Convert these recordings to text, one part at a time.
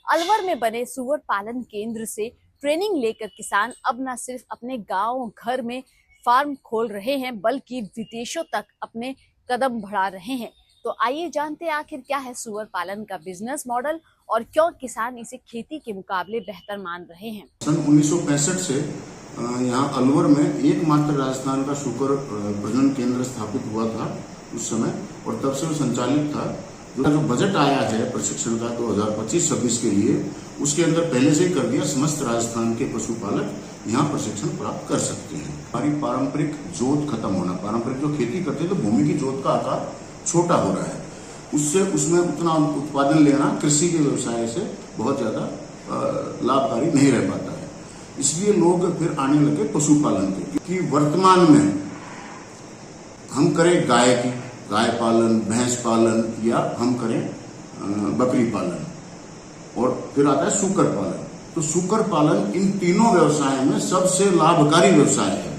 अलवर में बने सुअर पालन केंद्र से ट्रेनिंग लेकर किसान अब न सिर्फ अपने गांव घर में फार्म खोल रहे हैं बल्कि विदेशों तक अपने कदम बढ़ा रहे हैं। तो आइए जानते हैं आखिर क्या है सुअर पालन का बिजनेस मॉडल और क्यों किसान इसे खेती के मुकाबले बेहतर मान रहे हैं। सन 1965 से यहाँ अलवर में एकमात्र राजस्थान का सुकर प्रजनन केंद्र स्थापित हुआ था उस समय, और तब से वो संचालित था। जो बजट आया है प्रशिक्षण का 2025-26 के लिए, उसके अंदर पहले से ही कर दिया समस्त राजस्थान के पशुपालक यहाँ प्रशिक्षण प्राप्त कर सकते हैं। हमारी पारंपरिक जोत खत्म होना, पारंपरिक जो खेती करते हैं तो भूमि की जोत का आकार छोटा हो रहा है, उससे उसमें उतना उत्पादन लेना कृषि के व्यवसाय से बहुत ज्यादा लाभकारी नहीं रह पाता है। इसलिए लोग फिर आने लगे पशुपालन के, कि वर्तमान में हम करें गाय पालन, भैंस पालन, या हम करें बकरी पालन, और फिर आता है सूकर पालन। तो सूकर पालन इन तीनों व्यवसाय में सबसे लाभकारी व्यवसाय है।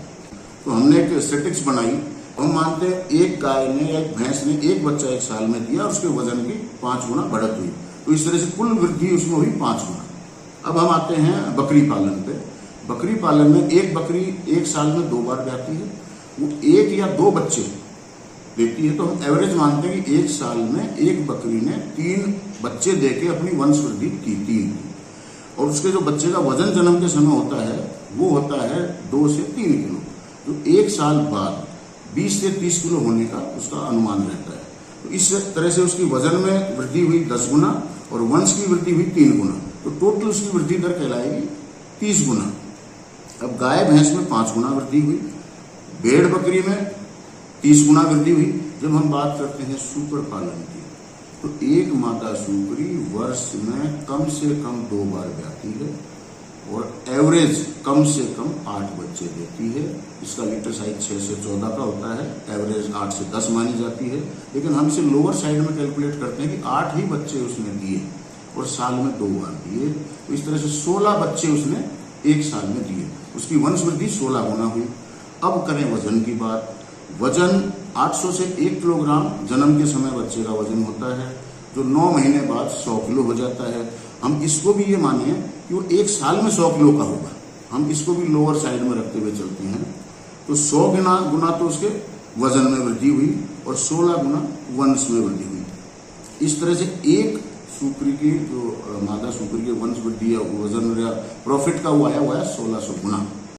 तो हमने एक स्टैटिस्टिक्स बनाई। हम मानते हैं एक गाय ने या एक भैंस ने एक बच्चा एक साल में दिया और उसके वजन की 5 गुना बढ़त हुई, तो इस तरह से कुल वृद्धि उसमें हुई 5 गुना। अब हम आते हैं बकरी पालन पे। बकरी पालन में एक बकरी एक साल में 2 बार ब्याती है, वो 1 या 2 बच्चे देती है। तो हम एवरेज मानते हैं कि एक साल में एक बकरी ने 3 बच्चे देके अपनी वंश वृद्धि की, 3। और उसके जो बच्चे का वजन जन्म के समय होता है वो होता है 2 से 3 किलो। तो एक साल बाद 20 से 30 किलो होने का उसका अनुमान रहता है। तो इस तरह से उसकी वजन में वृद्धि हुई 10 गुना और वंश की वृद्धि हुई 3 गुना, तो टोटल उसकी वृद्धि दर कहलाएगी 30 गुना। अब गाय भैंस में 5 गुना वृद्धि हुई, भेड़ बकरी में 30 गुना वृद्धि हुई। जब हम बात करते हैं सूकर पालन की, तो एक मादा सूकरी वर्ष में कम से कम 2 बार ब्याती है और एवरेज कम से कम 8 बच्चे देती है। इसका लीटर साइज 6 से 14 का होता है, एवरेज 8 से 10 मानी जाती है। लेकिन हम इसे लोअर साइड में कैलकुलेट करते हैं कि 8 ही बच्चे उसने दिए और साल में 2 बार दिए, तो इस तरह से 16 बच्चे उसने एक साल में दिए। उसकी वंश वृद्धि 16 गुना हुई। अब करें वजन की बात। वजन 800 से 1 किलोग्राम जन्म के समय बच्चे का वजन होता है, जो 9 महीने बाद 100 किलो हो जाता है। हम इसको भी ये माने कि वो 1 साल में 100 किलो का होगा, हम इसको भी लोअर साइड में रखते हुए चलते हैं। तो 100 गुना तो उसके वजन में वृद्धि हुई और 16 गुना वंश में वृद्धि हुई। इस तरह से एक सूकरी की जो मादा सूकरी की वंश वृद्धि या वजन या प्रॉफिट का वो आया हुआ है 1600 गुना।